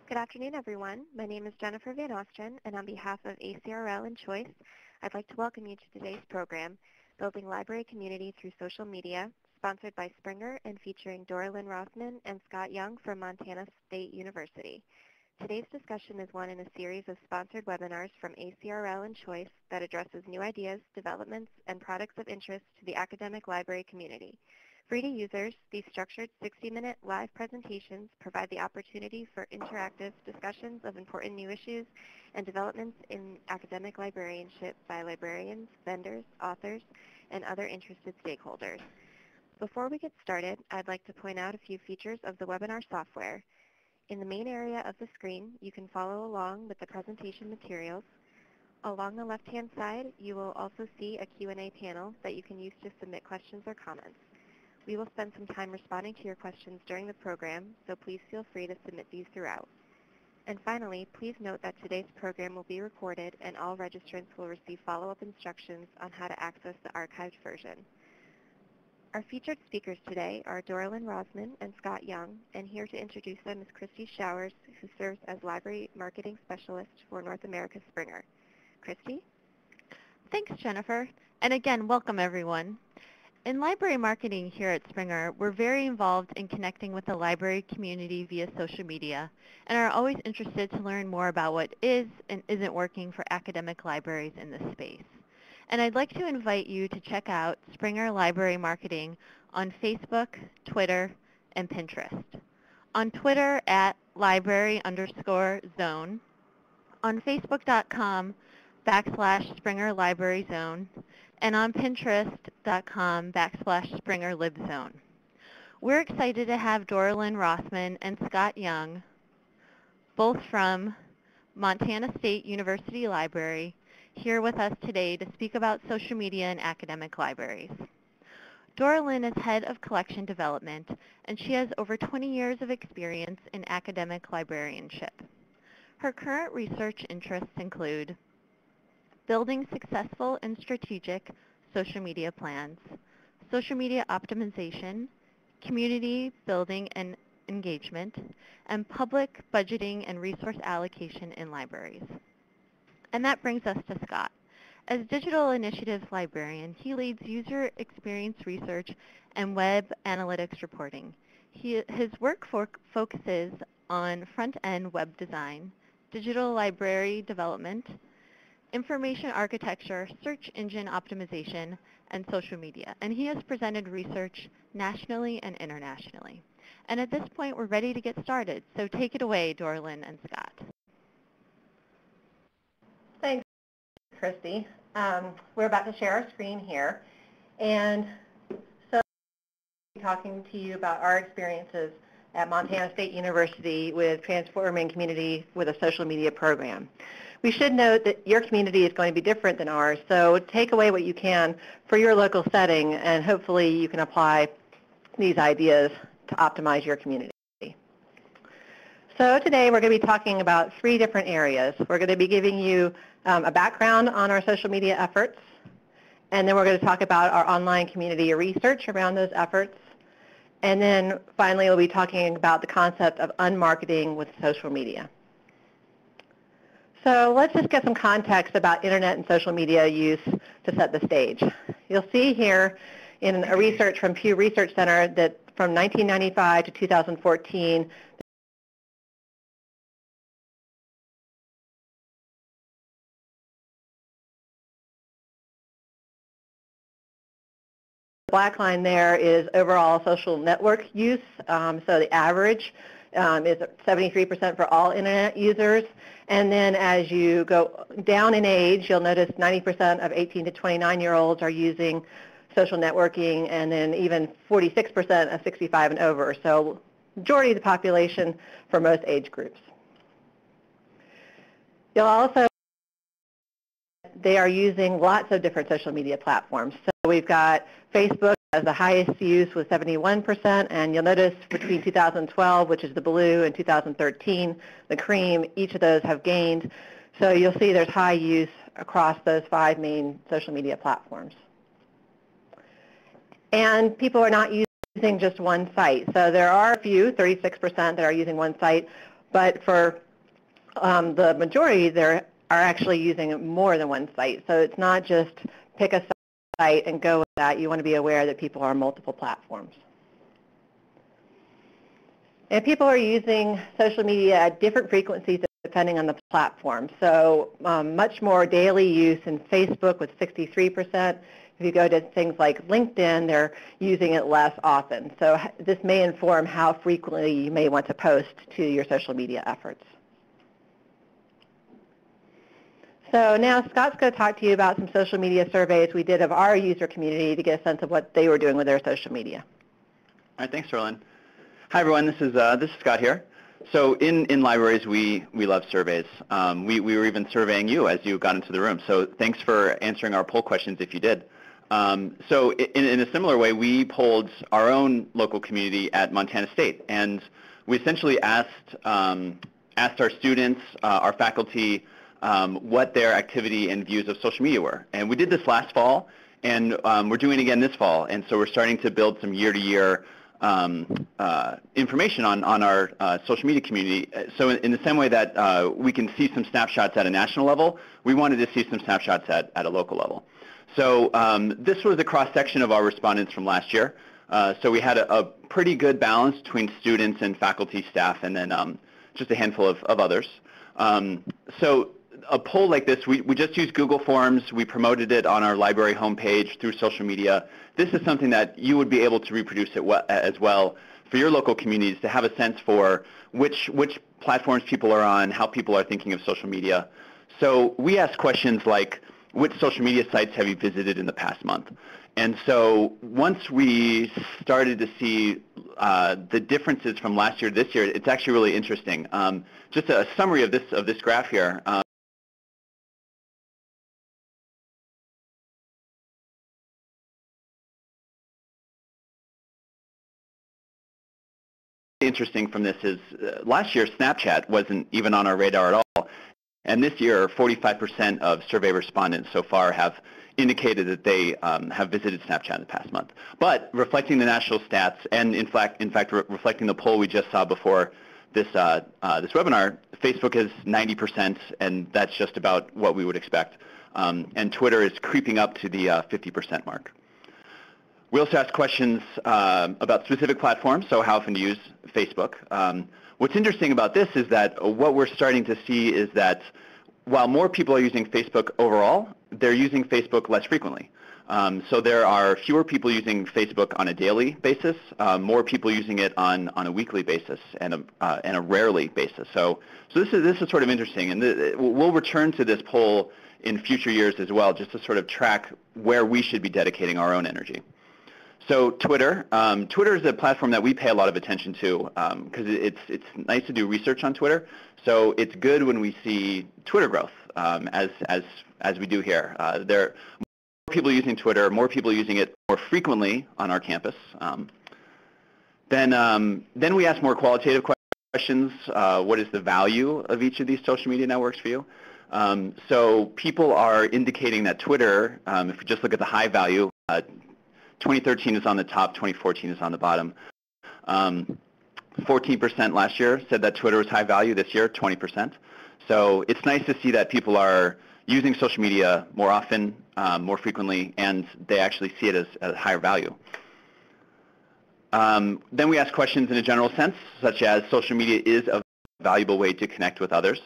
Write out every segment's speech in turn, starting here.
Good afternoon, everyone. My name is Jennifer Van Ostren, and on behalf of ACRL and Choice, I'd like to welcome you to today's program, Building Library Community Through Social Media, sponsored by Springer and featuring Doralyn Rothman and Scott Young from Montana State University. Today's discussion is one in a series of sponsored webinars from ACRL and Choice that addresses new ideas, developments, and products of interest to the academic library community. Free to users, these structured 60-minute live presentations provide the opportunity for interactive discussions of important new issues and developments in academic librarianship by librarians, vendors, authors, and other interested stakeholders. Before we get started, I'd like to point out a few features of the webinar software. In the main area of the screen, you can follow along with the presentation materials. Along the left-hand side, you will also see a Q&A panel that you can use to submit questions or comments. We will spend some time responding to your questions during the program, so please feel free to submit these throughout. And finally, please note that today's program will be recorded and all registrants will receive follow-up instructions on how to access the archived version. Our featured speakers today are Doralyn Rothman and Scott Young, and here to introduce them is Christy Showers, who serves as Library Marketing Specialist for North America Springer. Christy? Thanks, Jennifer. And again, welcome everyone. In library marketing here at Springer, we're very involved in connecting with the library community via social media and are always interested to learn more about what is and isn't working for academic libraries in this space. And I'd like to invite you to check out Springer Library Marketing on Facebook, Twitter, and Pinterest. On Twitter at library_zone, on Facebook.com/Springer Library Zone, and on Pinterest.com/Springer LibZone. We're excited to have Doralyn Rothman and Scott Young, both from Montana State University Library, here with us today to speak about social media in academic libraries. Doralyn is head of collection development, and she has over 20 years of experience in academic librarianship. Her current research interests include building successful and strategic social media plans, social media optimization, community building and engagement, and public budgeting and resource allocation in libraries. And that brings us to Scott. As Digital Initiatives Librarian, he leads user experience research and web analytics reporting. His work focuses on front-end web design, digital library development, information architecture, search engine optimization, and social media. And he has presented research nationally and internationally. And at this point, we're ready to get started. So take it away, Doralyn and Scott. Thanks, Christy. We're about to share our screen here. And so I'll be talking to you about our experiences at Montana State University with transforming community with a social media program. We should note that your community is going to be different than ours, so take away what you can for your local setting, and hopefully you can apply these ideas to optimize your community. So today we're going to be talking about 3 different areas. We're going to be giving you a background on our social media efforts, and then we're going to talk about our online community research around those efforts, and then finally we'll be talking about the concept of unmarketing with social media. So let's just get some context about internet and social media use to set the stage. You'll see here in a research from Pew Research Center that from 1995 to 2014, the black line there is overall social network use. So the average is 73% for all internet users. And then as you go down in age, you'll notice 90% of 18 to 29-year-olds are using social networking, and then even 46% of 65 and over. So majority of the population for most age groups. You'll also they are using lots of different social media platforms. So we've got Facebook as the highest use with 71%, and you'll notice between 2012, which is the blue, and 2013, the cream, each of those have gained. So you'll see there's high use across those 5 main social media platforms. And people are not using just one site. So there are a few, 36%, that are using one site, But for the majority, they are actually using more than one site. So it's not just pick a site and go with that. You want to be aware that people are on multiple platforms. And people are using social media at different frequencies depending on the platform. So much more daily use in Facebook with 63%. If you go to things like LinkedIn, they're using it less often. So this may inform how frequently you may want to post to your social media efforts. So now Scott's going to talk to you about some social media surveys we did of our user community to get a sense of what they were doing with their social media. All right, thanks, Darlene. Hi, everyone. This is Scott here. So in libraries, we love surveys. We were even surveying you as you got into the room. So thanks for answering our poll questions if you did. So in a similar way, we polled our own local community at Montana State, and we essentially asked our students, our faculty, what their activity and views of social media were. And we did this last fall, and we're doing it again this fall. And so we're starting to build some year-to-year information on our social media community. So in the same way that we can see some snapshots at a national level, we wanted to see some snapshots at a local level. So this was a cross-section of our respondents from last year. So we had a pretty good balance between students and faculty, staff, and then just a handful of others. So a poll like this, we just used Google Forms. We promoted it on our library homepage through social media. This is something that you would be able to reproduce it as well for your local communities to have a sense for which platforms people are on, how people are thinking of social media. So we asked questions like, which social media sites have you visited in the past month? And so once we started to see the differences from last year to this year, it's actually really interesting. Just a summary of this graph here. Interesting from this is last year Snapchat wasn't even on our radar at all, and this year 45% of survey respondents so far have indicated that they have visited Snapchat in the past month. But reflecting the national stats, and in fact reflecting the poll we just saw before this this webinar, Facebook is 90%, and that's just about what we would expect. And Twitter is creeping up to the 50% mark. We also asked questions about specific platforms, so how often to use Facebook. What's interesting about this is that what we're starting to see is that while more people are using Facebook overall, they're using Facebook less frequently. So there are fewer people using Facebook on a daily basis, more people using it on a weekly basis and a rarely basis. So this is sort of interesting, and we'll return to this poll in future years as well, just to sort of track where we should be dedicating our own energy. So Twitter. Twitter is a platform that we pay a lot of attention to because it's nice to do research on Twitter. So it's good when we see Twitter growth, as we do here. There are more people using Twitter, more people using it more frequently on our campus. Then we ask more qualitative questions. What is the value of each of these social media networks for you? So people are indicating that Twitter, if you just look at the high value, 2013 is on the top, 2014 is on the bottom. 14% last year said that Twitter was high value. This year, 20%. So it's nice to see that people are using social media more often, more frequently, and they actually see it as a higher value. Then we ask questions in a general sense, such as social media is a valuable way to connect with others.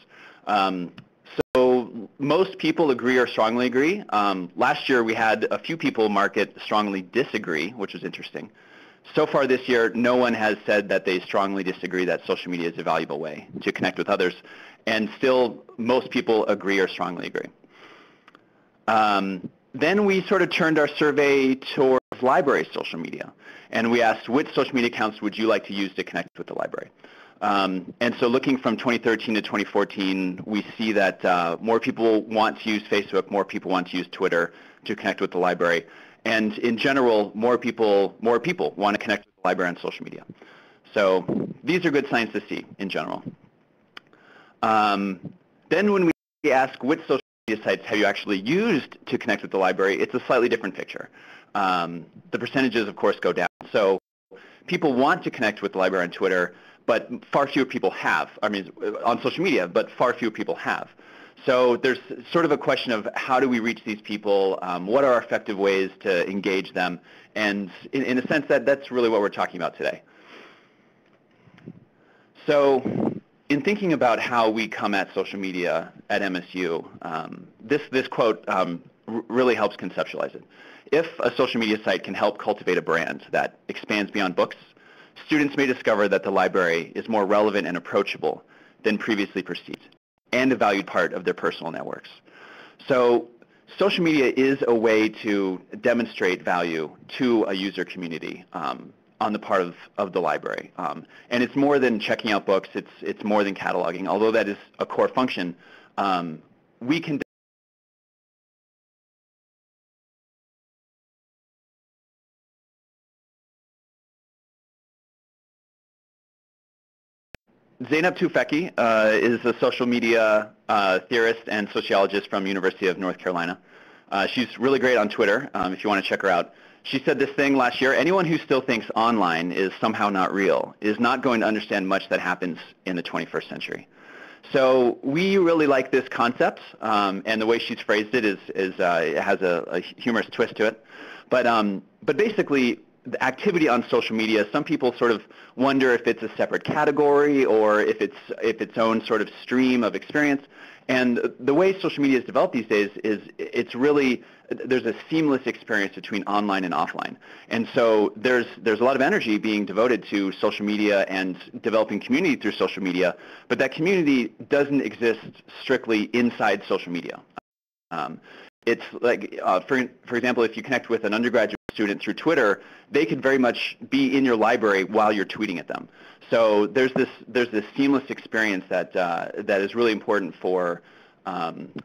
So most people agree or strongly agree. Last year we had a few people mark it strongly disagree, which was interesting. So far this year, no one has said that they strongly disagree that social media is a valuable way to connect with others, and still most people agree or strongly agree. Then we sort of turned our survey towards library social media, and we asked which social media accounts would you like to use to connect with the library. And so looking from 2013 to 2014, we see that more people want to use Facebook, more people want to use Twitter to connect with the library. And in general, more people want to connect with the library on social media. So these are good signs to see in general. Then when we ask which social media sites have you actually used to connect with the library, it's a slightly different picture. The percentages, of course, go down. So people want to connect with the library on Twitter, but far fewer people have. I mean, on social media, but far fewer people have. So there's sort of a question of how do we reach these people, what are effective ways to engage them, and in a sense that's really what we're talking about today. So in thinking about how we come at social media at MSU, this quote really helps conceptualize it. If a social media site can help cultivate a brand that expands beyond books, students may discover that the library is more relevant and approachable than previously perceived, and a valued part of their personal networks. So social media is a way to demonstrate value to a user community on the part of the library. And it's more than checking out books, it's more than cataloging. Although that is a core function, we can Zeynep Tufekci is a social media theorist and sociologist from University of North Carolina. She's really great on Twitter, if you want to check her out. She said this thing last year: anyone who still thinks online is somehow not real is not going to understand much that happens in the 21st century. So we really like this concept, and the way she's phrased it it has a humorous twist to it. But basically, the activity on social media, some people sort of wonder if it's a separate category or if it's its own sort of stream of experience. And the way social media is developed these days is it's really, there's a seamless experience between online and offline. And so there's a lot of energy being devoted to social media and developing community through social media, but that community doesn't exist strictly inside social media. It's like, for example, if you connect with an undergraduate student through Twitter, they could very much be in your library while you're tweeting at them. So there's this seamless experience that is really important for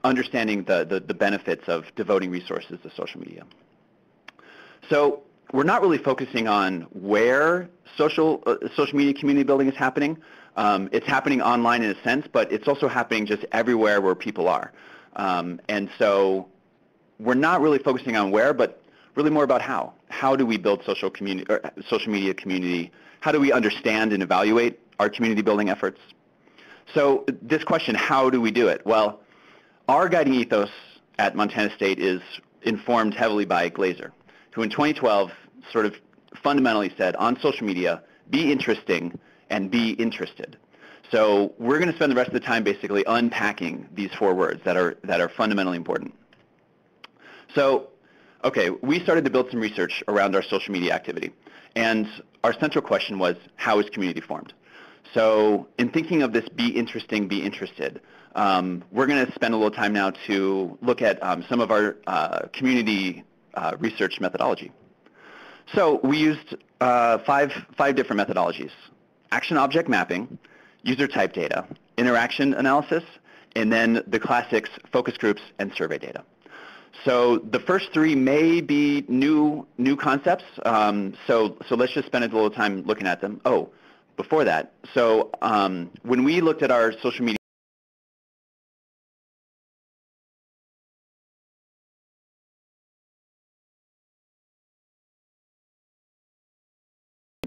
understanding the benefits of devoting resources to social media. So we're not really focusing on where social media community building is happening. It's happening online in a sense, but it's also happening just everywhere where people are. And so we're not really focusing on where, but really more about how. How do we build social media community? How do we understand and evaluate our community building efforts? So this question, how do we do it? Well, our guiding ethos at Montana State is informed heavily by Glaser, who in 2012 sort of fundamentally said, on social media, be interesting and be interested. So we're going to spend the rest of the time basically unpacking these four words that are fundamentally important. So, okay, we started to build some research around our social media activity, and our central question was, how is community formed? So in thinking of this be interesting, be interested, we're going to spend a little time now to look at some of our community research methodology. So we used five different methodologies: action-object mapping, user type data, interaction analysis, and then the classics, focus groups, and survey data. So the first three may be new concepts, so let's just spend a little time looking at them. Oh, before that, so when we looked at our social media,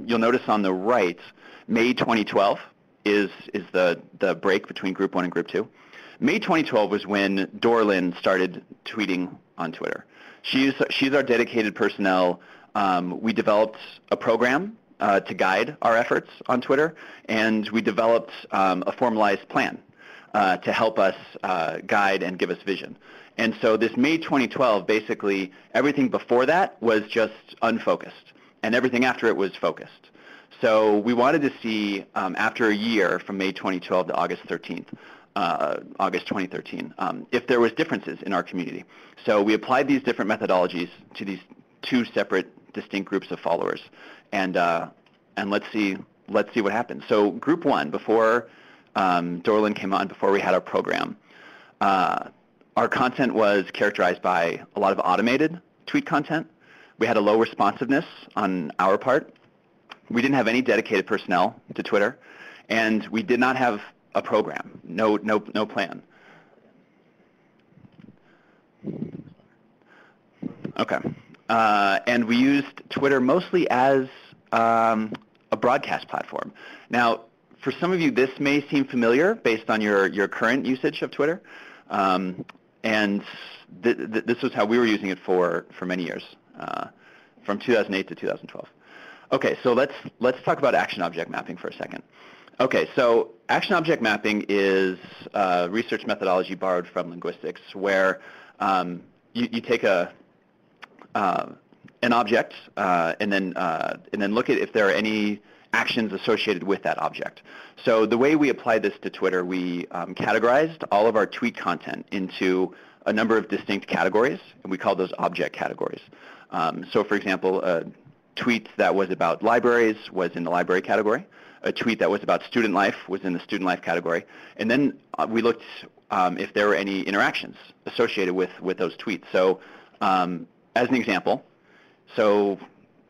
you'll notice on the right, May 2012 is the break between Group 1 and Group 2. May 2012 was when Dorlin started tweeting on Twitter. She's our dedicated personnel. We developed a program to guide our efforts on Twitter, and we developed a formalized plan to help us guide and give us vision. And so this May 2012, basically everything before that was just unfocused, and everything after it was focused. So we wanted to see, after a year from May 2012 to August 2013, if there was differences in our community. So we applied these different methodologies to these two separate, distinct groups of followers, and let's see what happens. So Group 1, before Dorlin came on, before we had our program, our content was characterized by a lot of automated tweet content. We had a low responsiveness on our part. We didn't have any dedicated personnel to Twitter, and we did not have a program, no plan. Okay, and we used Twitter mostly as a broadcast platform. Now, For some of you, this may seem familiar based on your current usage of Twitter. And this was how we were using it for many years, from 2008 to 2012. Okay, so let's talk about action object mapping for a second. Okay, so action object mapping is a research methodology borrowed from linguistics, where you take an object and then look at if there are any actions associated with that object. So the way we applied this to Twitter, we categorized all of our tweet content into a number of distinct categories, and we called those object categories. So for example, a tweet that was about libraries was in the library category. A tweet that was about student life was in the student life category. And then we looked if there were any interactions associated with those tweets. So as an example, so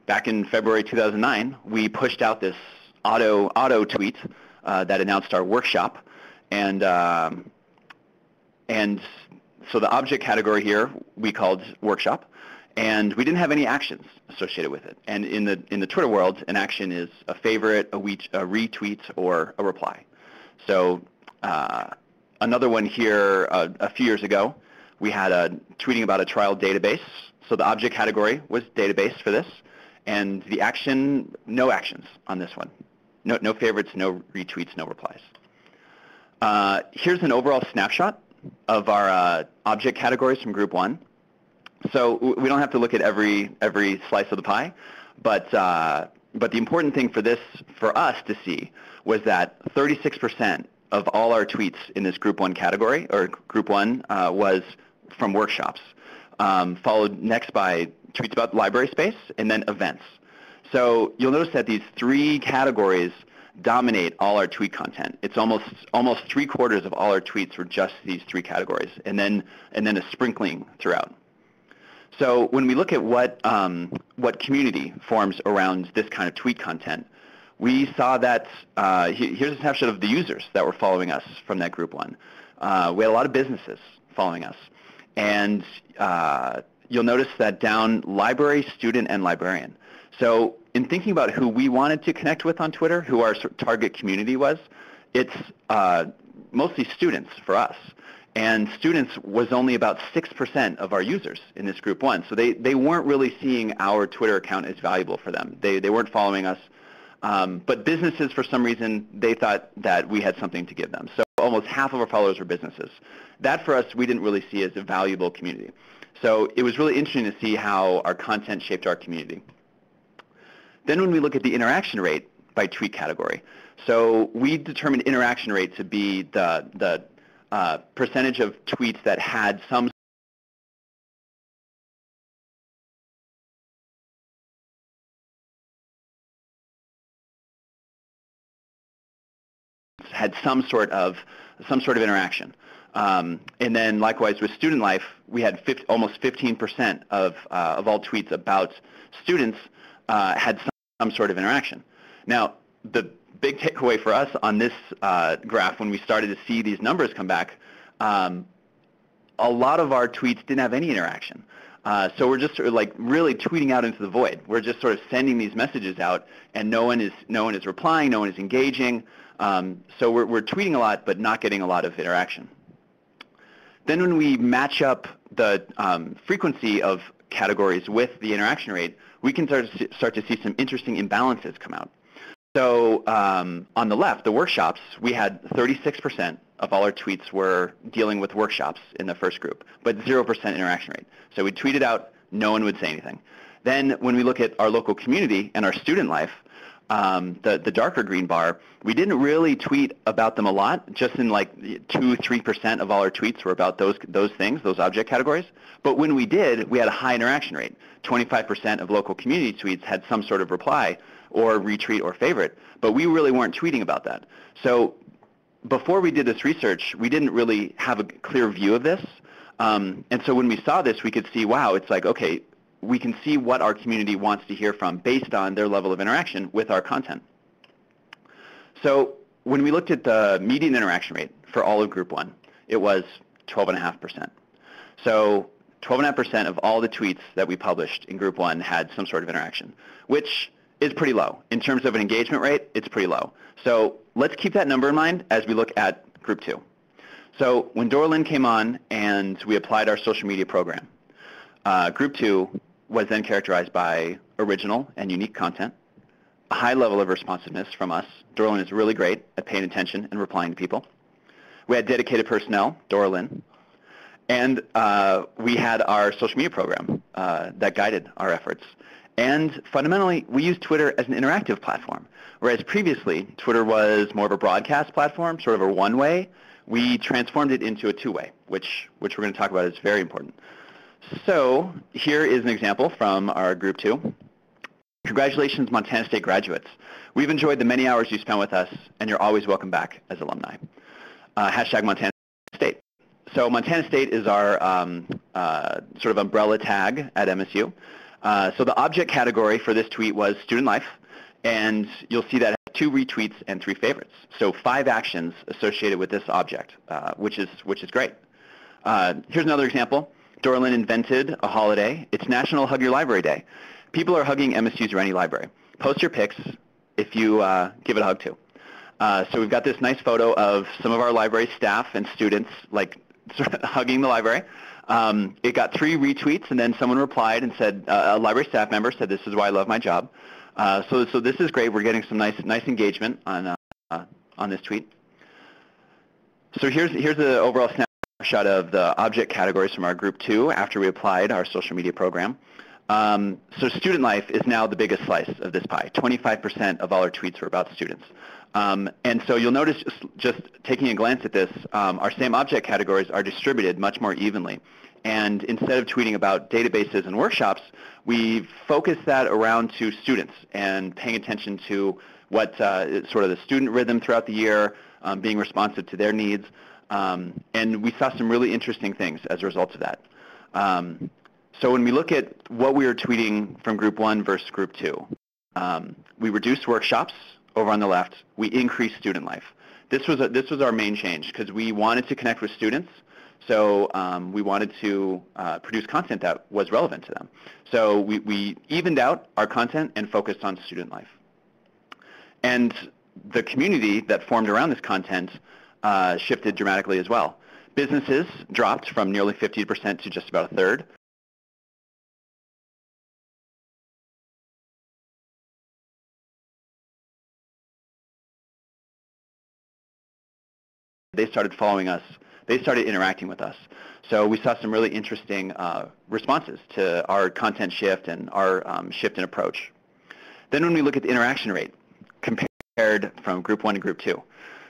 back in February 2009, we pushed out this auto tweet that announced our workshop. And so the object category here we called workshop. And we didn't have any actions associated with it. And in the Twitter world, an action is a favorite, a retweet, or a reply. So another one here, a few years ago, we had tweeting about a trial database. So the object category was database for this. And the action, no actions on this one. No favorites, no retweets, no replies. Here's an overall snapshot of our object categories from Group 1. So we don't have to look at every slice of the pie, but the important thing for us to see was that 36% of all our tweets in this Group 1 category, or Group 1, was from workshops, followed next by tweets about library space, and then events. So you'll notice that these three categories dominate all our tweet content. It's almost 3/4 of all our tweets were just these three categories, and then a sprinkling throughout. So when we look at what community forms around this kind of tweet content, we saw that here's a snapshot of the users that were following us from that Group 1. We had a lot of businesses following us. And you'll notice that down library, student, and librarian. So in thinking about who we wanted to connect with on Twitter, who our target community was, it's mostly students for us. And students was only about 6% of our users in this Group 1. So they weren't really seeing our Twitter account as valuable for them. They weren't following us. But businesses, for some reason, they thought that we had something to give them. So almost half of our followers were businesses. That, for us, we didn't really see as a valuable community. So it was really interesting to see how our content shaped our community. Then when we look at the interaction rate by tweet category, so we determined interaction rate to be the percentage of tweets that had some sort of interaction. And then likewise with student life, we had almost 15% of all tweets about students had some sort of interaction. Now, the big takeaway for us on this graph when we started to see these numbers come back, a lot of our tweets didn't have any interaction. So we're just sort of like really tweeting out into the void. We're just sort of sending these messages out, and no one is replying, no one is engaging. So we're tweeting a lot, but not getting a lot of interaction. Then when we match up the frequency of categories with the interaction rate, we can start to see some interesting imbalances come out. So on the left, the workshops, we had 36% of all our tweets were dealing with workshops in the first group, but 0% interaction rate. So we tweeted out, no one would say anything. Then when we look at our local community and our student life, the darker green bar, we didn't really tweet about them a lot, just in like 2-3% of all our tweets were about those things, those object categories. But when we did, we had a high interaction rate. 25% of local community tweets had some sort of reply or retweet or favorite, but we really weren't tweeting about that. So before we did this research, we didn't really have a clear view of this. And so when we saw this, we could see, wow, it's like, okay, we can see what our community wants to hear from based on their level of interaction with our content. So when we looked at the median interaction rate for all of Group 1, it was 12.5%. So 12.5% of all the tweets that we published in Group 1 had some sort of interaction, which is pretty low. In terms of an engagement rate, it's pretty low. So let's keep that number in mind as we look at Group 2. So when Doralyn came on and we applied our social media program, Group 2 was then characterized by original and unique content, a high level of responsiveness from us. Doralyn is really great at paying attention and replying to people. We had dedicated personnel, Doralyn, and we had our social media program that guided our efforts. And fundamentally, we used Twitter as an interactive platform, whereas previously Twitter was more of a broadcast platform, sort of a one-way. We transformed it into a two-way, which we're going to talk about is very important. So here is an example from our Group 2. Congratulations, Montana State graduates. We've enjoyed the many hours you spent with us, and you're always welcome back as alumni. Hashtag Montana State. So Montana State is our sort of umbrella tag at MSU. So the object category for this tweet was student life, and you'll see that it has 2 retweets and 3 favorites. So 5 actions associated with this object, which is great. Here's another example. Doralyn invented a holiday. It's National Hug Your Library Day. People are hugging MSU's Rennie Library. Post your pics if you give it a hug too. So we've got this nice photo of some of our library staff and students like sort of hugging the library. It got 3 retweets, and then someone replied and said, a library staff member said, "This is why I love my job." So this is great. We're getting some nice engagement on this tweet. So here's the overall snapshot of the object categories from our Group 2 after we applied our social media program. So student life is now the biggest slice of this pie. 25% of all our tweets were about students. And so you'll notice just taking a glance at this, our same object categories are distributed much more evenly. And instead of tweeting about databases and workshops, we focus that around to students and paying attention to what sort of the student rhythm throughout the year, being responsive to their needs. And we saw some really interesting things as a result of that. So when we look at what we were tweeting from Group 1 versus Group 2, we reduced workshops over on the left. We increased student life. This was our main change because we wanted to connect with students. So we wanted to produce content that was relevant to them. So we evened out our content and focused on student life. And the community that formed around this content shifted dramatically as well. Businesses dropped from nearly 50% to just about a third. They started following us. They started interacting with us. So we saw some really interesting responses to our content shift and our shift in approach. Then when we look at the interaction rate compared from Group 1 to Group 2,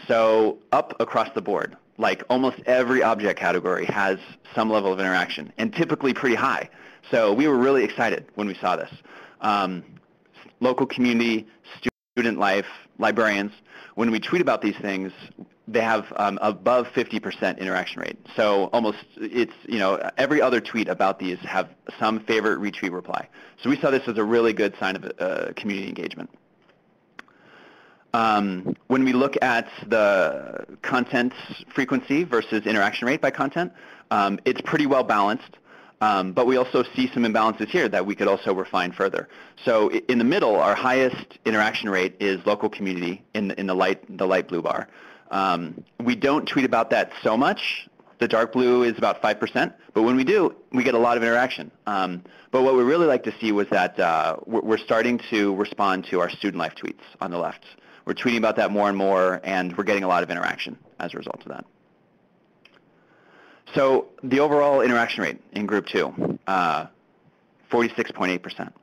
so up across the board, like almost every object category has some level of interaction, and typically pretty high. So we were really excited when we saw this. Local community, student life, librarians, when we tweet about these things, they have above 50% interaction rate. So almost, it's, every other tweet about these have some favorite, retweet, reply. So we saw this as a really good sign of community engagement. When we look at the content frequency versus interaction rate by content, it's pretty well balanced. But we also see some imbalances here that we could also refine further. So in the middle, our highest interaction rate is local community in the light blue bar. We don't tweet about that so much. The dark blue is about 5%, but when we do, we get a lot of interaction. But what we really like to see was that we're starting to respond to our student life tweets on the left. We're tweeting about that more and more, and we're getting a lot of interaction as a result of that. So the overall interaction rate in Group 2, 46.8%.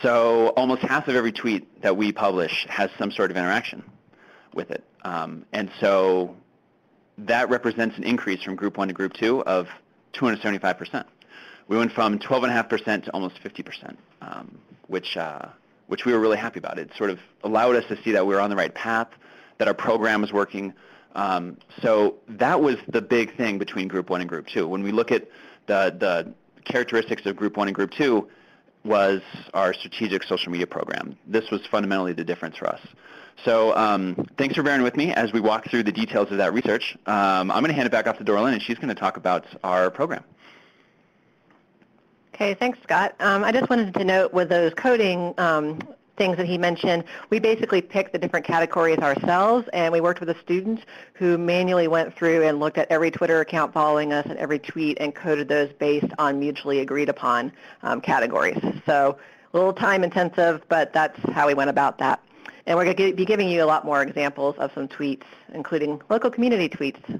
So almost half of every tweet that we publish has some sort of interaction with it. And so that represents an increase from Group 1 to Group 2 of 275%. We went from 12.5% to almost 50%, which we were really happy about. It sort of allowed us to see that we were on the right path, that our program was working. So that was the big thing between Group 1 and Group 2. When we look at the characteristics of Group 1 and Group 2 was our strategic social media program. This was fundamentally the difference for us. So thanks for bearing with me as we walk through the details of that research. I'm going to hand it back off to Doralyn, and she's going to talk about our program. Okay, thanks, Scott. I just wanted to note with those coding things that he mentioned, we basically picked the different categories ourselves, and we worked with a student who manually went through and looked at every Twitter account following us and every tweet and coded those based on mutually agreed upon categories. So a little time intensive, but that's how we went about that. And we're going to be giving you a lot more examples of some tweets, including local community tweets,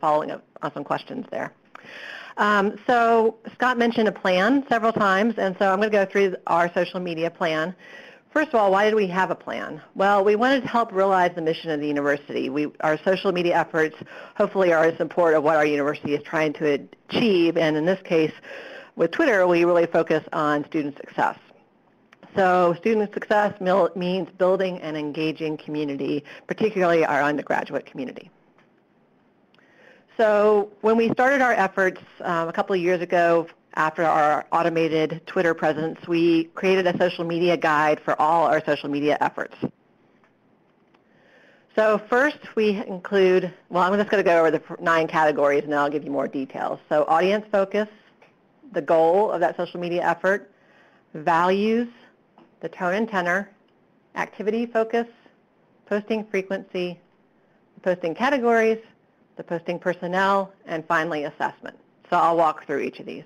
following up on some questions there. So Scott mentioned a plan several times, and so I'm going to go through our social media plan. First of all, why did we have a plan? Well, we wanted to help realize the mission of the university. Our social media efforts hopefully are in support of what our university is trying to achieve, and in this case, with Twitter, we really focus on student success. So student success means building an engaging community, particularly our undergraduate community. So when we started our efforts a couple of years ago, after our automated Twitter presence, we created a social media guide for all our social media efforts. So first we include, well, I'm just going to go over the 9 categories and then I'll give you more details. So audience focus, the goal of that social media effort, values, the tone and tenor, activity focus, posting frequency, posting categories, the posting personnel, and finally assessment. So I'll walk through each of these.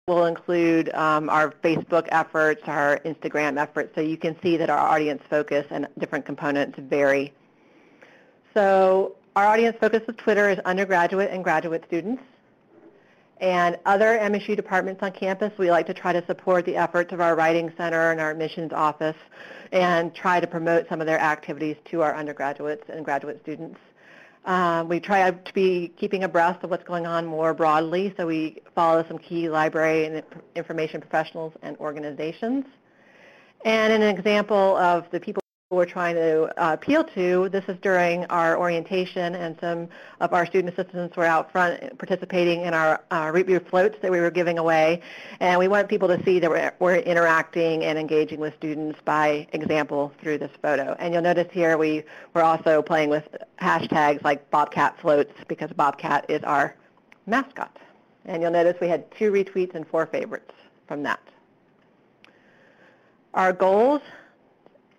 We'll include our Facebook efforts, our Instagram efforts, so you can see that our audience focus and different components vary. So our audience focus with Twitter is undergraduate and graduate students. And other MSU departments on campus, we like to try to support the efforts of our writing center and our admissions office and try to promote some of their activities to our undergraduates and graduate students. We try to be keeping abreast of what's going on more broadly, so we follow some key library and information professionals and organizations. And an example of the people we're trying to appeal to, this is during our orientation, and some of our student assistants were out front participating in our root beer floats that we were giving away, and we want people to see that we're interacting and engaging with students by example through this photo. And you'll notice here we're also playing with hashtags like Bobcat floats because Bobcat is our mascot. And you'll notice we had 2 retweets and 4 favorites from that. Our goals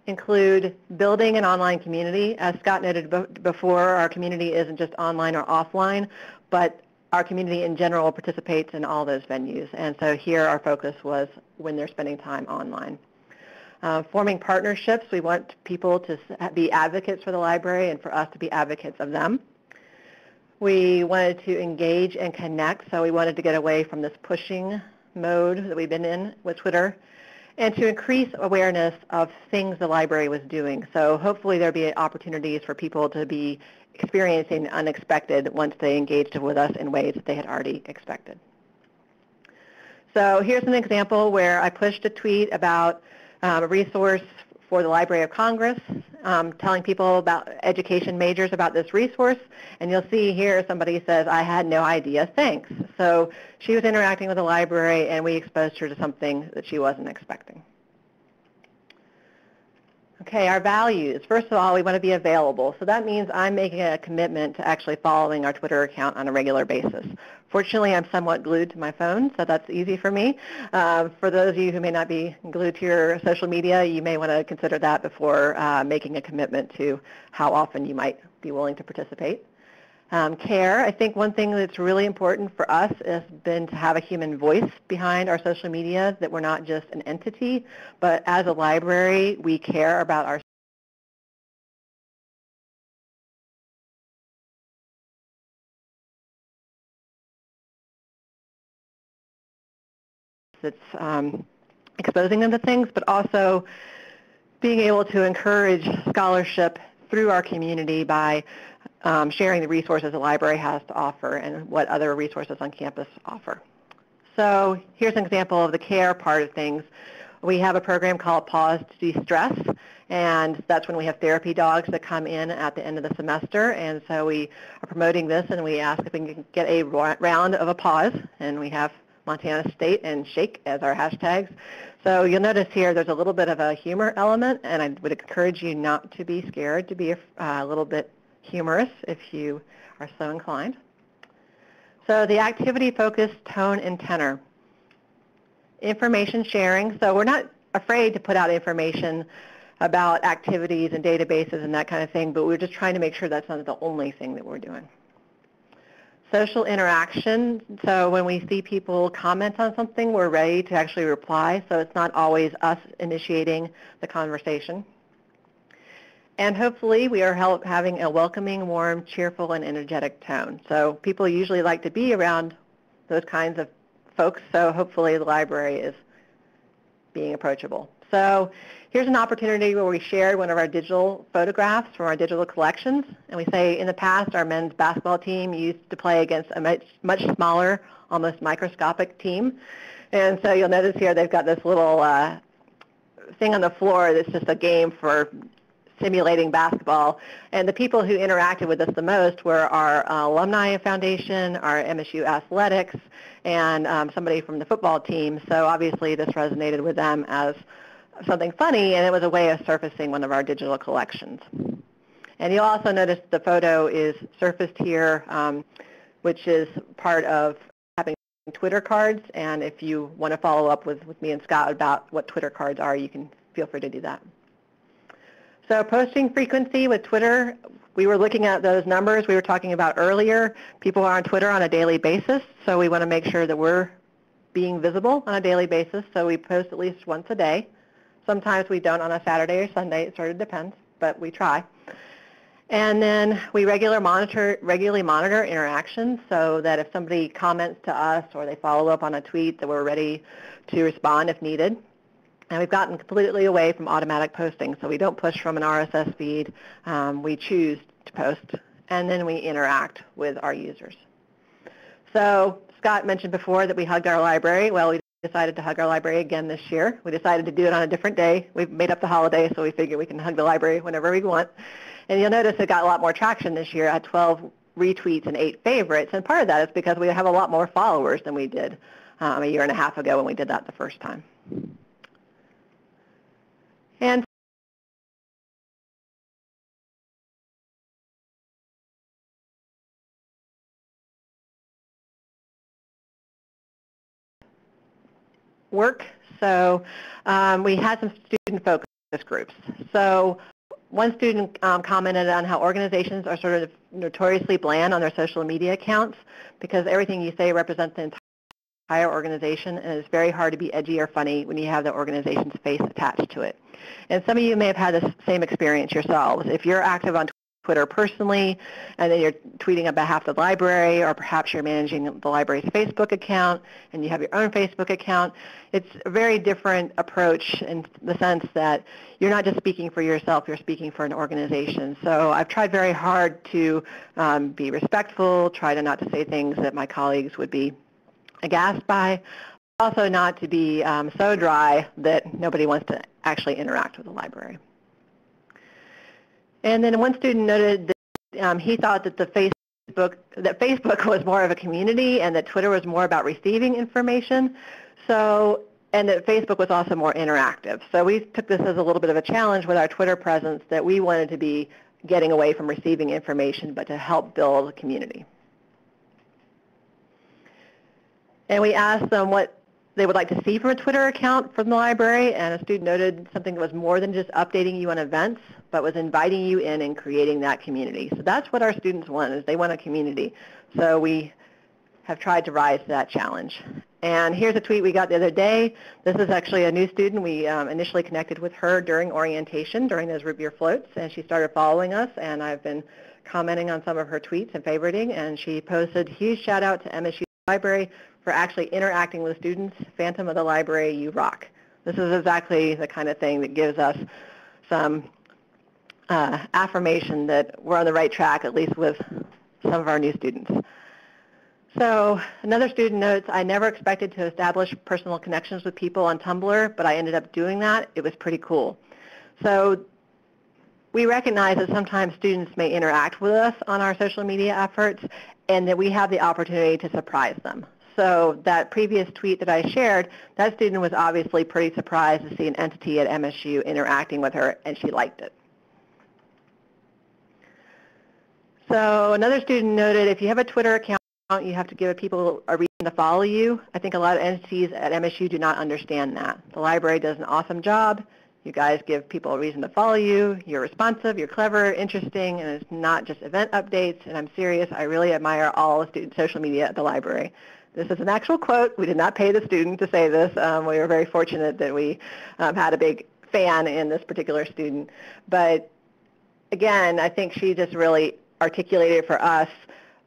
include building an online community. As Scott noted before, our community isn't just online or offline, but our community in general participates in all those venues. And so here our focus was when they're spending time online. Forming partnerships, we want people to be advocates for the library and for us to be advocates of them. We wanted to engage and connect, so we wanted to get away from this pushing mode that we've been in with Twitter, and to increase awareness of things the library was doing. So hopefully there'll be opportunities for people to be experiencing unexpected once they engaged with us in ways that they had already expected. So here's an example where I pushed a tweet about a resource for the Library of Congress, telling people about education majors about this resource. And you'll see here somebody says, I had no idea, thanks. So she was interacting with the library, and we exposed her to something that she wasn't expecting. Okay, our values. First of all, we want to be available. So that means I'm making a commitment to actually following our Twitter account on a regular basis. Fortunately, I'm somewhat glued to my phone, so that's easy for me. For those of you who may not be glued to your social media, you may want to consider that before making a commitment to how often you might be willing to participate. Care. I think one thing that's really important for us has been to have a human voice behind our social media, that we're not just an entity, but as a library, we care about our that's exposing them to things, but also being able to encourage scholarship through our community by sharing the resources the library has to offer and what other resources on campus offer. So here's an example of the care part of things. We have a program called Pause to De-Stress, and that's when we have therapy dogs that come in at the end of the semester, and so we are promoting this, and we ask if we can get a round of a pause, and we have Montana State and Shake as our hashtags. So you'll notice here there's a little bit of a humor element, and I would encourage you not to be scared, to be a little bit humorous if you are so inclined. So the activity-focused tone and tenor. Information sharing. So we're not afraid to put out information about activities and databases and that kind of thing, but we're just trying to make sure that's not the only thing that we're doing. Social interaction. So when we see people comment on something, we're ready to actually reply. So it's not always us initiating the conversation. And hopefully we are having a welcoming, warm, cheerful, and energetic tone. So people usually like to be around those kinds of folks, so hopefully the library is being approachable. So here's an opportunity where we shared one of our digital photographs from our digital collections. And we say, in the past, our men's basketball team used to play against a much smaller, almost microscopic team. And so you'll notice here they've got this little thing on the floor that's just a game for simulating basketball. And the people who interacted with us the most were our alumni foundation, our MSU athletics, and somebody from the football team. So obviously this resonated with them as something funny, and it was a way of surfacing one of our digital collections. And you'll also notice the photo is surfaced here, which is part of having Twitter cards. And if you want to follow up with me and Scott about what Twitter cards are, you can feel free to do that. So posting frequency with Twitter, we were looking at those numbers we were talking about earlier. People are on Twitter on a daily basis, so we want to make sure that we're being visible on a daily basis, so we post at least once a day. Sometimes we don't on a Saturday or Sunday, it sort of depends, but we try. And then we regularly monitor interactions so that if somebody comments to us or they follow up on a tweet, that we're ready to respond if needed. And we've gotten completely away from automatic posting, so we don't push from an RSS feed. We choose to post, and then we interact with our users. So Scott mentioned before that we hugged our library. Well, we decided to hug our library again this year. We decided to do it on a different day. We've made up the holiday, so we figure we can hug the library whenever we want. And you'll notice it got a lot more traction this year at 12 retweets and 8 favorites, and part of that is because we have a lot more followers than we did a year and a half ago when we did that the first time. And work, so we had some student focus groups. So one student commented on how organizations are sort of notoriously bland on their social media accounts because everything you say represents the entire organization, and it's very hard to be edgy or funny when you have the organization's face attached to it. And some of you may have had the same experience yourselves. If you're active on Twitter personally, and then you're tweeting on behalf of the library, or perhaps you're managing the library's Facebook account, and you have your own Facebook account, it's a very different approach in the sense that you're not just speaking for yourself, you're speaking for an organization. So I've tried very hard to be respectful, try to not to say things that my colleagues would be aghast by, also not to be so dry that nobody wants to actually interact with the library. And then one student noted that he thought that Facebook was more of a community and that Twitter was more about receiving information. So, and that Facebook was also more interactive. So we took this as a little bit of a challenge with our Twitter presence, that we wanted to be getting away from receiving information, but to help build a community. And we asked them what they would like to see from a Twitter account from the library, and a student noted something that was more than just updating you on events, but was inviting you in and creating that community. So that's what our students want, is they want a community. So we have tried to rise to that challenge. And here's a tweet we got the other day. This is actually a new student. We initially connected with her during orientation, during those Root Beer floats, and she started following us, and I've been commenting on some of her tweets and favoriting, and she posted, "Huge shout out to MSU Library for actually interacting with students. Phantom of the Library, you rock." This is exactly the kind of thing that gives us some affirmation that we're on the right track, at least with some of our new students. So another student notes, "I never expected to establish personal connections with people on Tumblr, but I ended up doing that. It was pretty cool." So we recognize that sometimes students may interact with us on our social media efforts, and that we have the opportunity to surprise them. So that previous tweet that I shared, that student was obviously pretty surprised to see an entity at MSU interacting with her, and she liked it. So another student noted, if you have a Twitter account, you have to give people a reason to follow you. I think a lot of entities at MSU do not understand that. The library does an awesome job. You guys give people a reason to follow you. You're responsive, you're clever, interesting, and it's not just event updates. And I'm serious, I really admire all the student social media at the library. This is an actual quote. We did not pay the student to say this. We were very fortunate that we had a big fan in this particular student. But again, I think she just really articulated for us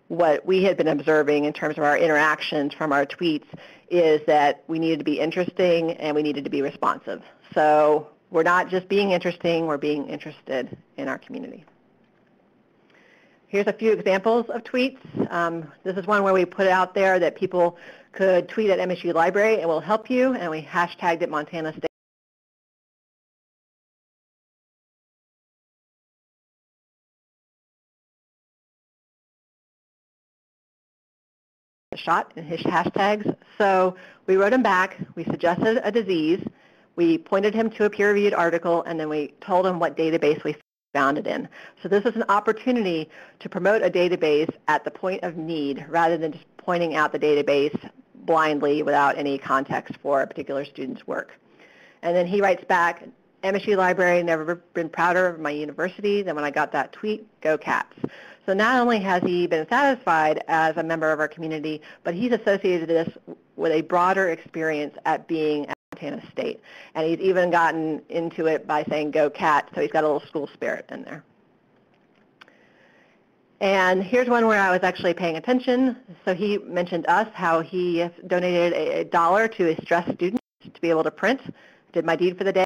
what we had been observing in terms of our interactions from our tweets is that we needed to be interesting and we needed to be responsive. So we're not just being interesting, we're being interested in our community. Here's a few examples of tweets. This is one where we put out there that people could tweet at MSU Library and we'll help you, and we hashtagged it Montana State. Shot in his hashtags. So we wrote him back, we suggested a disease, we pointed him to a peer-reviewed article, and then we told him what database we found it in. So this is an opportunity to promote a database at the point of need rather than just pointing out the database blindly without any context for a particular student's work. And then he writes back, MSU Library, never been prouder of my university than when I got that tweet, go Cats. So not only has he been satisfied as a member of our community, but he's associated this with a broader experience at being at Montana State. And he's even gotten into it by saying go Cat, so he's got a little school spirit in there. And here's one where I was actually paying attention. So he mentioned us, how he donated $1 to a stressed student to be able to print. Did my deed for the day.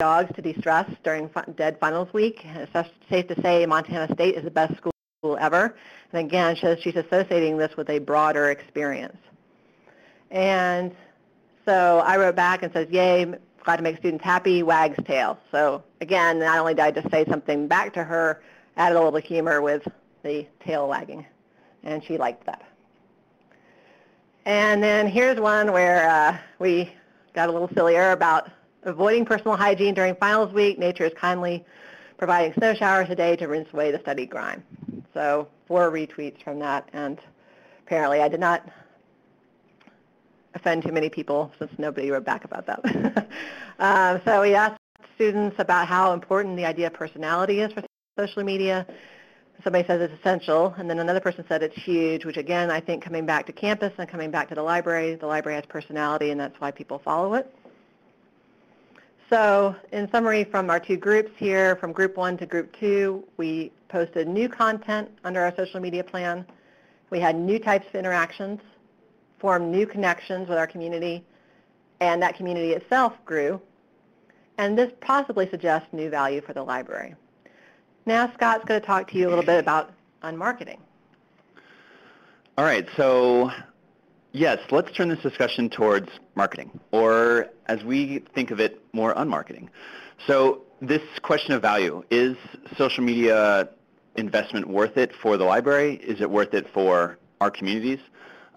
Dogs to de-stress during dead finals week. It's safe to say Montana State is the best school ever. And again, she's associating this with a broader experience. And so I wrote back and says, yay, glad to make students happy, wag's tail. So again, not only did I just say something back to her, added a little humor with the tail wagging. And she liked that. And then here's one where we got a little sillier about avoiding personal hygiene during finals week. Nature is kindly providing snow showers a day to rinse away the study grime. So 4 retweets from that, and apparently I did not offend too many people since nobody wrote back about that. So we asked students about how important the idea of personality is for social media. Somebody says it's essential, and then another person said it's huge, which again, I think coming back to campus and coming back to the library has personality, and that's why people follow it. So in summary from our 2 groups here, from group 1 to group 2, we posted new content under our social media plan. We had new types of interactions, formed new connections with our community, and that community itself grew. And this possibly suggests new value for the library. Now Scott's going to talk to you a little bit about unmarketing. All right, so yes, let's turn this discussion towards marketing, or as we think of it, more unmarketing. So this question of value, is social media investment worth it for the library? Is it worth it for our communities?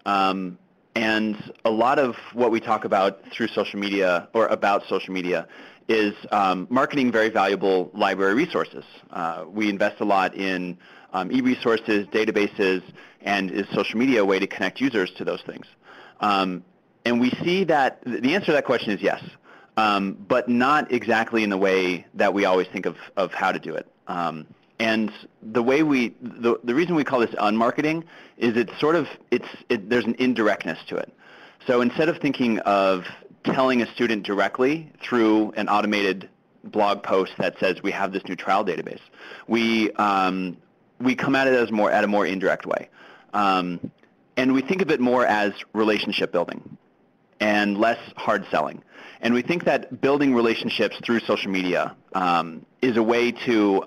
And a lot of what we talk about through social media or about social media is marketing very valuable library resources. We invest a lot in e-resources, databases, and is social media a way to connect users to those things? And we see that the answer to that question is yes, but not exactly in the way that we always think of how to do it. And the way the reason we call this unmarketing is there's an indirectness to it. So instead of thinking of telling a student directly through an automated blog post that says we have this new trial database, we come at it at a more indirect way. And we think of it more as relationship building and less hard selling. And we think that building relationships through social media is a way to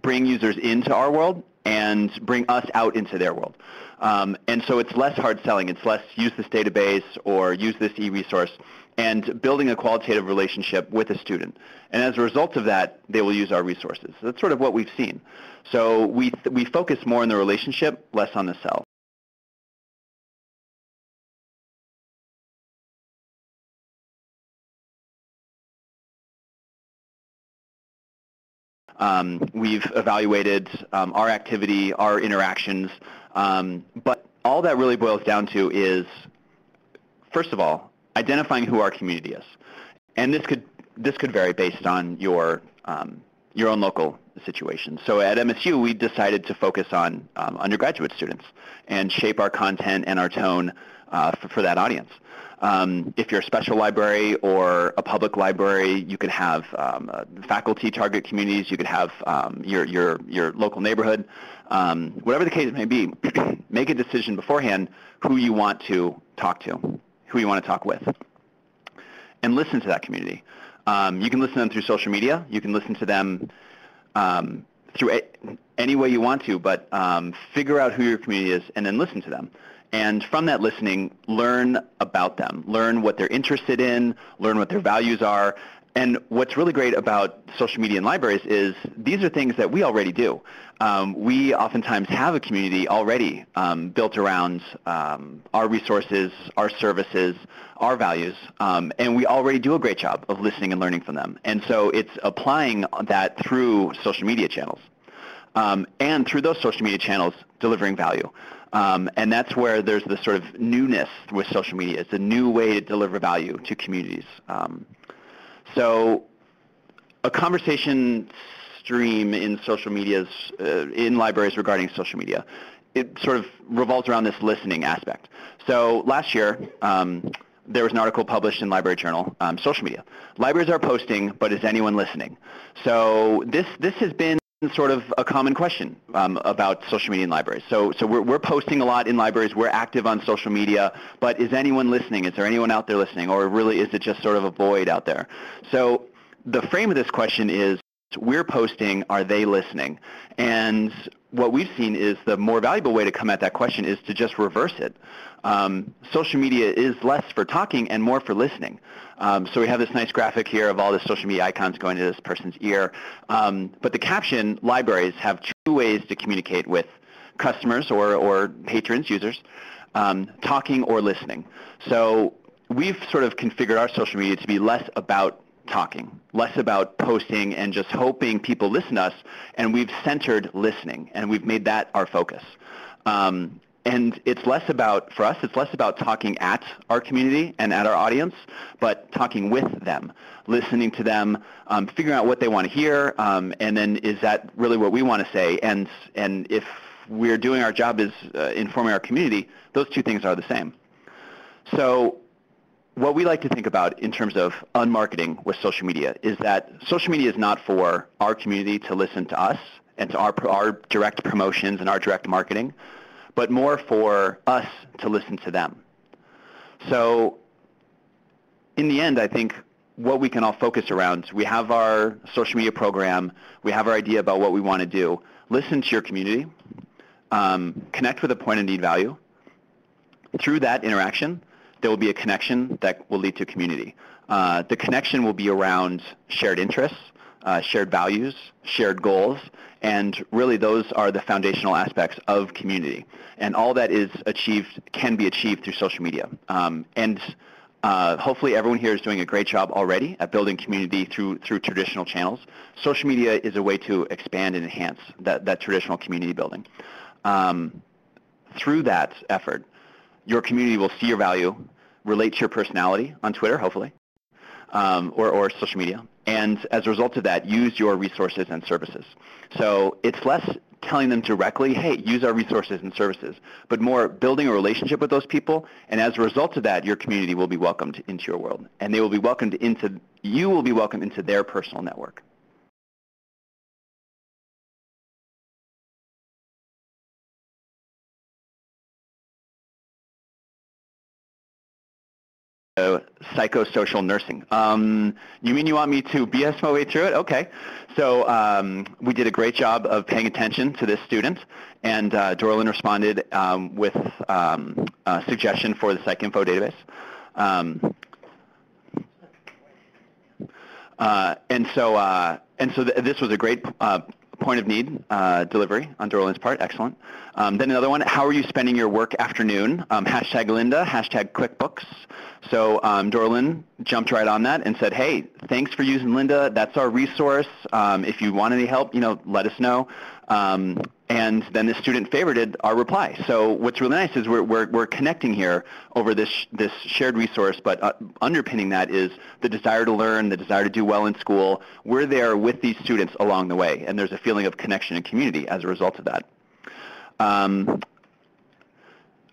bring users into our world and bring us out into their world. And so it's less hard selling. It's less use this database or use this e-resource, and building a qualitative relationship with a student. And as a result of that, they will use our resources. So that's sort of what we've seen. So we focus more on the relationship, less on the sell. We've evaluated our activity, our interactions, but all that really boils down to is, first of all, identifying who our community is. And this could vary based on your own local situation. So at MSU, we decided to focus on undergraduate students and shape our content and our tone for that audience. If you're a special library or a public library, you could have faculty target communities. You could have your local neighborhood. Whatever the case may be, make a decision beforehand who you want to talk to, who you want to talk with, and listen to that community. You can listen to them through social media. You can listen to them through any way you want to, but figure out who your community is and then listen to them. And from that listening, learn about them. Learn what they're interested in, learn what their values are. And what's really great about social media and libraries is these are things that we already do. We oftentimes have a community already built around our resources, our services, our values, and we already do a great job of listening and learning from them. And so it's applying that through social media channels. And through those social media channels, delivering value. And that's where there's this sort of newness with social media. It's a new way to deliver value to communities. So a conversation stream in social medias, in libraries regarding social media, it sort of revolves around this listening aspect. So last year, there was an article published in Library Journal, social media. Libraries are posting, but is anyone listening? So this has been sort of a common question about social media in libraries. So we're posting a lot in libraries. We're active on social media, but is anyone listening? Is there anyone out there listening? Or really is it just sort of a void out there? So the frame of this question is, we're posting, are they listening? And what we've seen is the more valuable way to come at that question is to just reverse it. Social media is less for talking and more for listening. So we have this nice graphic here of all the social media icons going to this person's ear. But the caption, libraries have two ways to communicate with customers or patrons, users, talking or listening. So we've sort of configured our social media to be less about talking, less about posting and just hoping people listen to us, and we've centered listening, and we've made that our focus. And it's less about, for us, it's less about talking at our community and at our audience, but talking with them, listening to them, figuring out what they want to hear, and then is that really what we want to say? And if we're doing our job is informing our community, those two things are the same. So what we like to think about in terms of unmarketing with social media is that social media is not for our community to listen to us and to our direct promotions and our direct marketing, but more for us to listen to them. So in the end, I think what we can all focus around, we have our social media program, we have our idea about what we want to do. Listen to your community, connect with a point of need value. Through that interaction, there will be a connection that will lead to community. The connection will be around shared interests, shared values, shared goals, and really those are the foundational aspects of community. And all that is achieved, can be achieved through social media. Hopefully everyone here is doing a great job already at building community through traditional channels. Social media is a way to expand and enhance that traditional community building. Through that effort, your community will see your value, relate to your personality on Twitter, hopefully, or social media, and as a result of that, use your resources and services. So it's less telling them directly, hey, use our resources and services, but more building a relationship with those people, and as a result of that, your community will be welcomed into your world, and they will be welcomed into, you will be welcomed into their personal network. Psychosocial nursing. You mean you want me to BS my way through it? Okay. So we did a great job of paying attention to this student, and Dorlin responded with a suggestion for the PsycInfo database. And so this was a great point of need delivery on Dorlin's part. Excellent. Then another one, how are you spending your work afternoon? Hashtag Linda, hashtag QuickBooks. So Dorlin jumped right on that and said, hey, thanks for using Linda. That's our resource. If you want any help, let us know. And then the student favorited our reply. So what's really nice is we're connecting here over this shared resource, but underpinning that is the desire to learn, the desire to do well in school. We're there with these students along the way, and there's a feeling of connection and community as a result of that.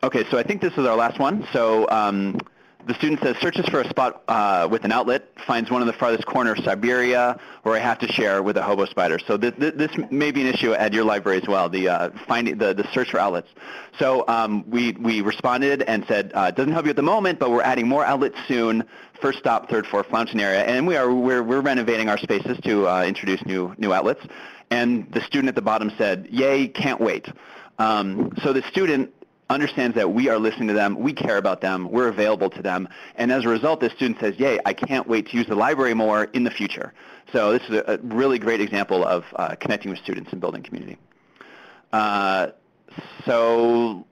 Okay, so I think this is our last one. So the student says, searches for a spot with an outlet, finds one in the farthest corner of Siberia, where I have to share with a hobo spider. So this may be an issue at your library as well, the search for outlets. So we responded and said, doesn't help you at the moment, but we're adding more outlets soon. First stop, third floor, Fountain area. And we're renovating our spaces to introduce new outlets. And the student at the bottom said, yay, can't wait. So the student understands that we are listening to them, we care about them, we're available to them, and as a result, the student says, yay, I can't wait to use the library more in the future. So this is a really great example of connecting with students and building community. So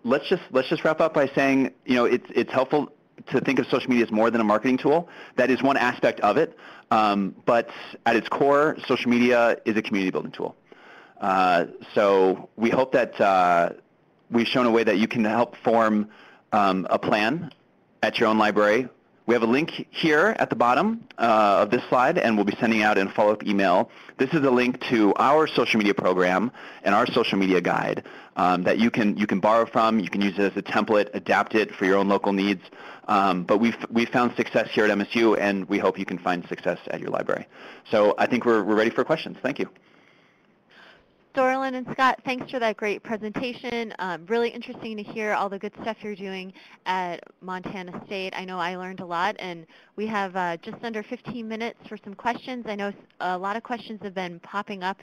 let's just wrap up by saying, it's helpful to think of social media as more than a marketing tool. That is one aspect of it, but at its core, social media is a community building tool. So we hope that we've shown a way that you can help form a plan at your own library. We have a link here at the bottom of this slide, and we'll be sending out a follow-up email. This is a link to our social media program and our social media guide that you can borrow from. You can use it as a template, adapt it for your own local needs. But we've found success here at MSU, and we hope you can find success at your library. So I think we're ready for questions. Thank you. Dorlin and Scott, thanks for that great presentation. Really interesting to hear all the good stuff you're doing at Montana State. I know I learned a lot, and we have just under 15 minutes for some questions. I know a lot of questions have been popping up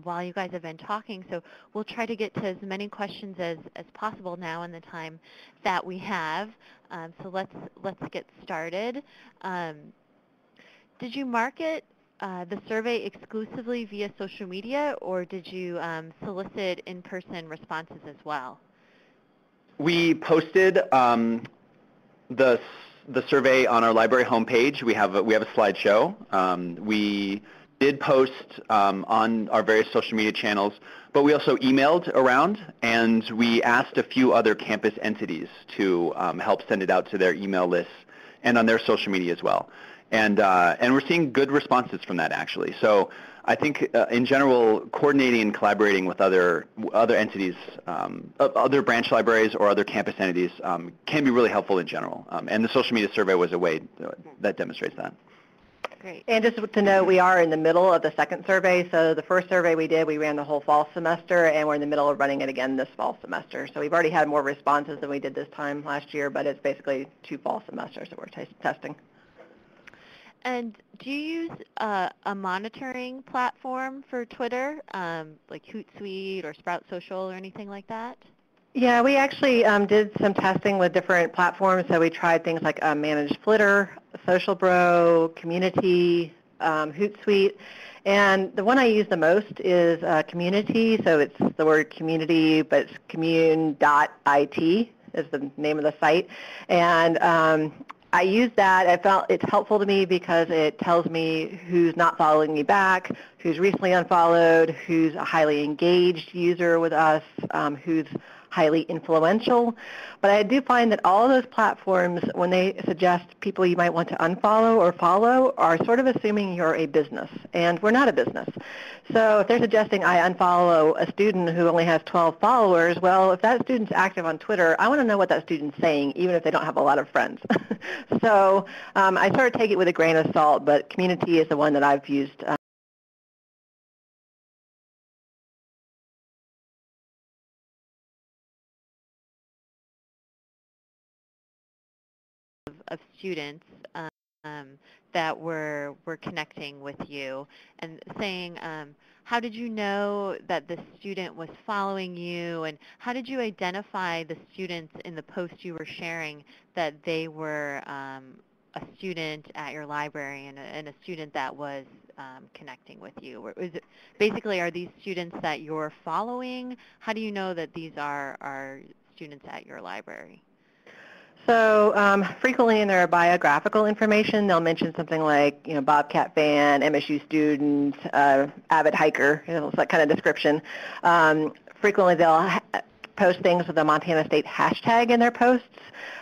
while you guys have been talking, so we'll try to get to as many questions as possible now in the time that we have. So let's get started. Did you market the survey exclusively via social media, or did you solicit in-person responses as well? We posted the survey on our library homepage. We have a slideshow. We did post on our various social media channels, but we also emailed around, and we asked a few other campus entities to help send it out to their email lists and on their social media as well. And we're seeing good responses from that, actually. So I think, in general, coordinating and collaborating with other entities, other branch libraries or other campus entities can be really helpful in general. And the social media survey was a way that demonstrates that. Great. And just to know, we are in the middle of the second survey. So the first survey we did, we ran the whole fall semester, and we're in the middle of running it again this fall semester. So we've already had more responses than we did this time last year, but it's basically 2 fall semesters that we're testing. And do you use a monitoring platform for Twitter, like Hootsuite or Sprout Social or anything like that? Yeah, we actually did some testing with different platforms. So we tried things like Managed Flitter, Social Bro, Community, Hootsuite. And the one I use the most is Community. So it's the word community, but it's commune.it is the name of the site. And I use that. I felt it's helpful to me because it tells me who's not following me back, who's recently unfollowed, who's a highly engaged user with us, who's highly influential. But I do find that all of those platforms, when they suggest people you might want to unfollow or follow, are sort of assuming you're a business, and we're not a business. So if they're suggesting I unfollow a student who only has 12 followers, well, if that student's active on Twitter, I want to know what that student's saying, even if they don't have a lot of friends. So I sort of take it with a grain of salt, but Community is the one that I've used of students that were connecting with you and saying, how did you know that the student was following you, and how did you identify the students in the post you were sharing that they were a student at your library and a student that was connecting with you? Or is it, basically, are these students that you're following? How do you know that these are students at your library? So frequently in their biographical information, they'll mention something like, Bobcat fan, MSU student, avid hiker, it's that kind of description. Frequently they'll post things with the Montana State hashtag in their posts.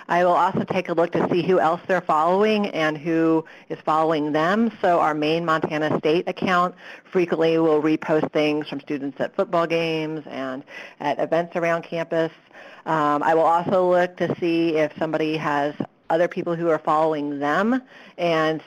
I will also take a look to see who else they're following and who is following them. So our main Montana State account frequently will repost things from students at football games and at events around campus. I will also look to see if somebody has other people who are following them. And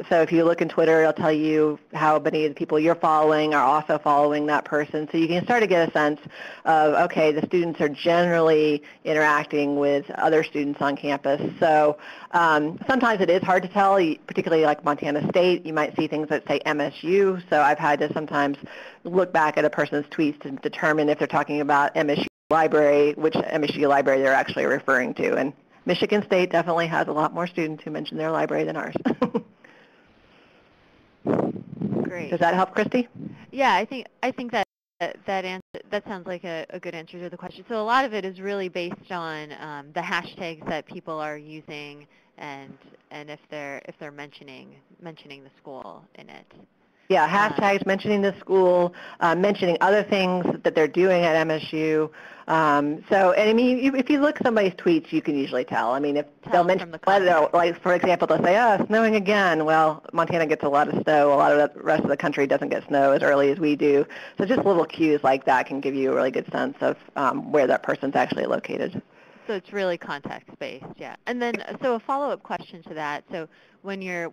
so if you look in Twitter, it'll tell you how many of the people you're following are also following that person. So you can start to get a sense of, okay, the students are generally interacting with other students on campus. So sometimes it is hard to tell, particularly like Montana State. You might see things that say MSU. So I've had to sometimes look back at a person's tweets to determine if they're talking about MSU library, which MSU library they're actually referring to. And Michigan State definitely has a lot more students who mention their library than ours. Great. Does that help, Christy? Yeah, I think that sounds like a good answer to the question. So a lot of it is really based on the hashtags that people are using and if they're mentioning the school in it. Yeah, hashtags, mentioning the school, mentioning other things that they're doing at MSU. And I mean, if you look at somebody's tweets, you can usually tell. I mean, if they'll mention the weather, like for example, they'll say, "Oh, snowing again." Well, Montana gets a lot of snow. A lot of the rest of the country doesn't get snow as early as we do. So just little cues like that can give you a really good sense of where that person's actually located. So it's really context-based, yeah. And then, so a follow-up question to that. So when you're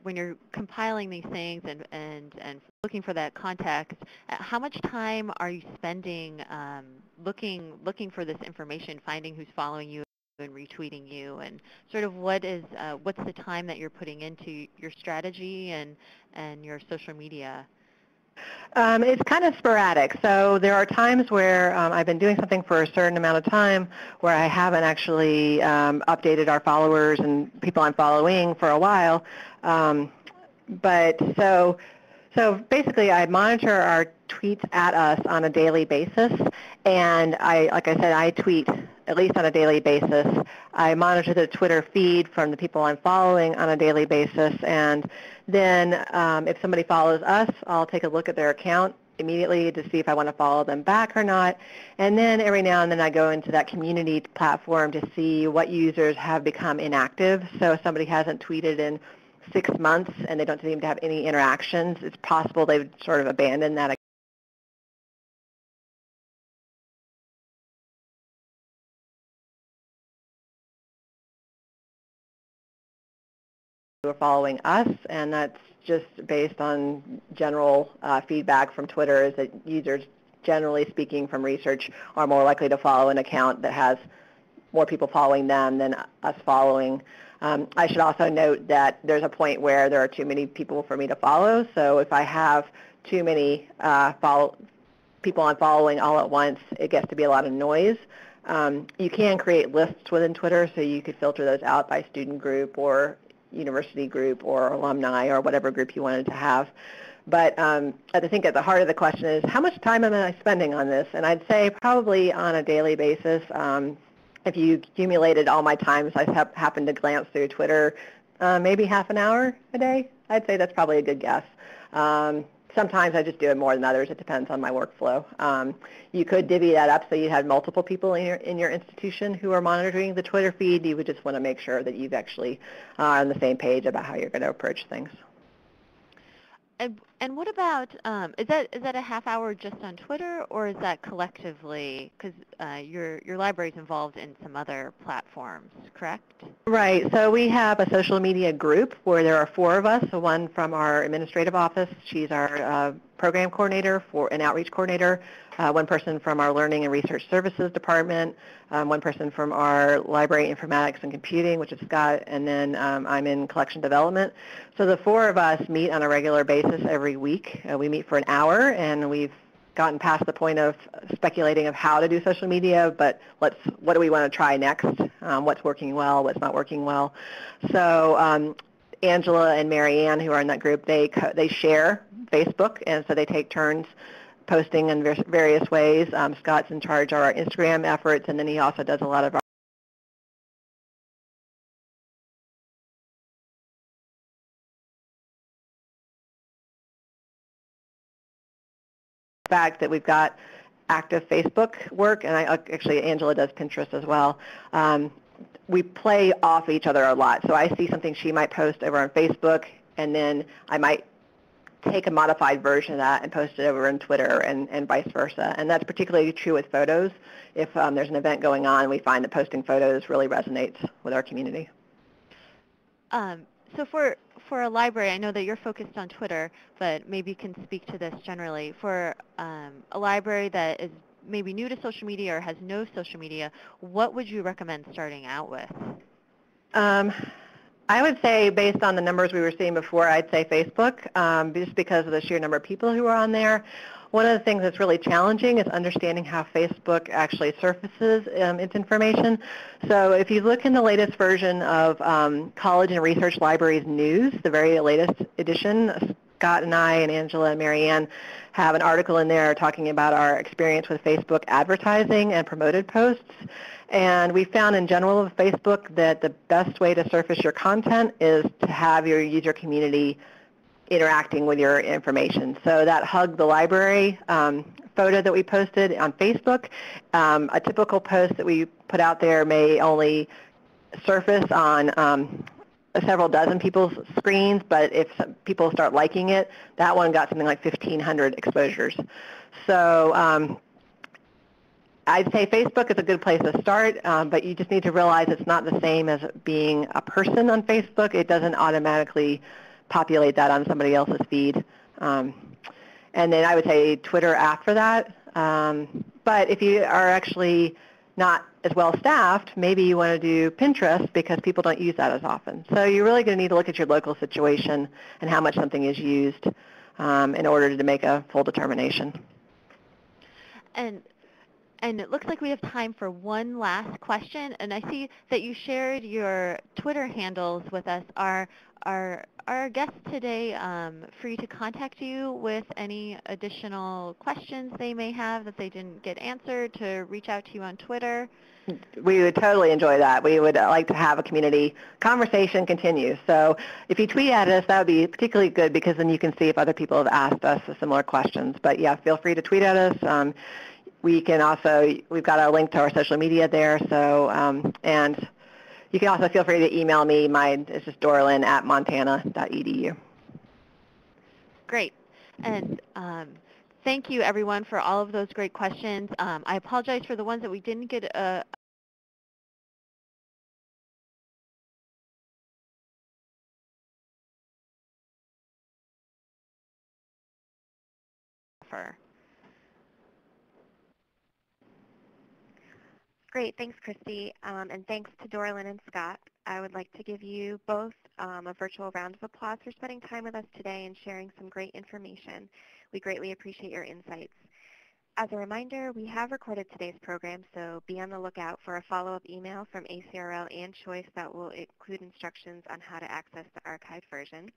compiling these things and looking for that context, how much time are you spending looking for this information, finding who's following you and retweeting you, and sort of what's the time that you're putting into your strategy and your social media? It's kind of sporadic. So there are times where I've been doing something for a certain amount of time where I haven't actually updated our followers and people I'm following for a while. But so basically I monitor our tweets at us on a daily basis. And like I said, I tweet at least on a daily basis. I monitor the Twitter feed from the people I'm following on a daily basis. And then if somebody follows us, I'll take a look at their account immediately to see if I want to follow them back or not. And then every now and then I go into that community platform to see what users have become inactive. So if somebody hasn't tweeted in 6 months and they don't seem to have any interactions, it's possible they've sort of abandoned that account. Who are following us, and that's just based on general feedback from Twitter, is that users, generally speaking from research, are more likely to follow an account that has more people following them than us following. I should also note that there's a point where there are too many people for me to follow, so if I have too many people I'm following all at once, it gets to be a lot of noise. You can create lists within Twitter, so you could filter those out by student group or university group or alumni or whatever group you wanted to have. But I think at the heart of the question is, how much time am I spending on this? And I'd say probably on a daily basis. If you accumulated all my times I happened to glance through Twitter, maybe half an hour a day. I'd say that's probably a good guess. Sometimes I just do it more than others. It depends on my workflow. You could divvy that up so you had multiple people in your institution who are monitoring the Twitter feed. You would just want to make sure that you've actually on the same page about how you're going to approach things. And what about, is that a half hour just on Twitter, or is that collectively, because your library's involved in some other platforms, correct? Right. So we have a social media group where there are 4 of us, so one from our administrative office. She's our program coordinator and outreach coordinator, one person from our learning and research services department, one person from our library informatics and computing, which is Scott, and then I'm in collection development. So the 4 of us meet on a regular basis every week. We meet for an hour, and we've gotten past the point of speculating of how to do social media, but what do we want to try next? What's working well, what's not working well. So Angela and Marianne, who are in that group, they share Facebook, and so they take turns posting in various ways. Scott's in charge of our Instagram efforts, and then he also does a lot of our fact that we've got active Facebook work, and actually Angela does Pinterest as well. We play off each other a lot. So I see something she might post over on Facebook, and then I might take a modified version of that and post it over on Twitter and vice versa. And that's particularly true with photos. If there's an event going on, we find that posting photos really resonates with our community. So for a library, I know that you're focused on Twitter, but maybe you can speak to this generally. For a library that is maybe new to social media or has no social media, what would you recommend starting out with? I would say, based on the numbers we were seeing before, I'd say Facebook, just because of the sheer number of people who are on there. One of the things that's really challenging is understanding how Facebook actually surfaces its information. So if you look in the latest version of College and Research Libraries News, the very latest edition, Scott and I and Angela and Marianne have an article in there talking about our experience with Facebook advertising and promoted posts. And we found in general with Facebook that the best way to surface your content is to have your user community interacting with your information. So that Hug the Library photo that we posted on Facebook, a typical post that we put out there may only surface on several dozen people's screens, but if people start liking it, that one got something like 1,500 exposures. So I'd say Facebook is a good place to start, but you just need to realize it's not the same as being a person on Facebook. It doesn't automatically populate that on somebody else's feed. And then I would say Twitter after that. But if you are actually not as well staffed, maybe you want to do Pinterest because people don't use that as often. So you're really going to need to look at your local situation and how much something is used in order to make a full determination. And it looks like we have time for one last question. And I see that you shared your Twitter handles with us. Are our guests today free to contact you with any additional questions they may have that they didn't get answered, to reach out to you on Twitter? We would totally enjoy that. We would like to have a community conversation continue. So if you tweet at us, that would be particularly good because then you can see if other people have asked us similar questions. But yeah, feel free to tweet at us. We've got a link to our social media there. So, and you can also feel free to email me. Mine is just dorlin@montana.edu. Great. And thank you, everyone, for all of those great questions. I apologize for the ones that we didn't get for. Great. Thanks, Christy. And thanks to Dorlin and Scott. I would like to give you both a virtual round of applause for spending time with us today and sharing some great information. We greatly appreciate your insights. As a reminder, we have recorded today's program, so be on the lookout for a follow-up email from ACRL and Choice that will include instructions on how to access the archived version.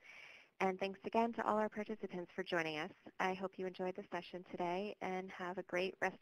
And thanks again to all our participants for joining us. I hope you enjoyed the session today and have a great rest of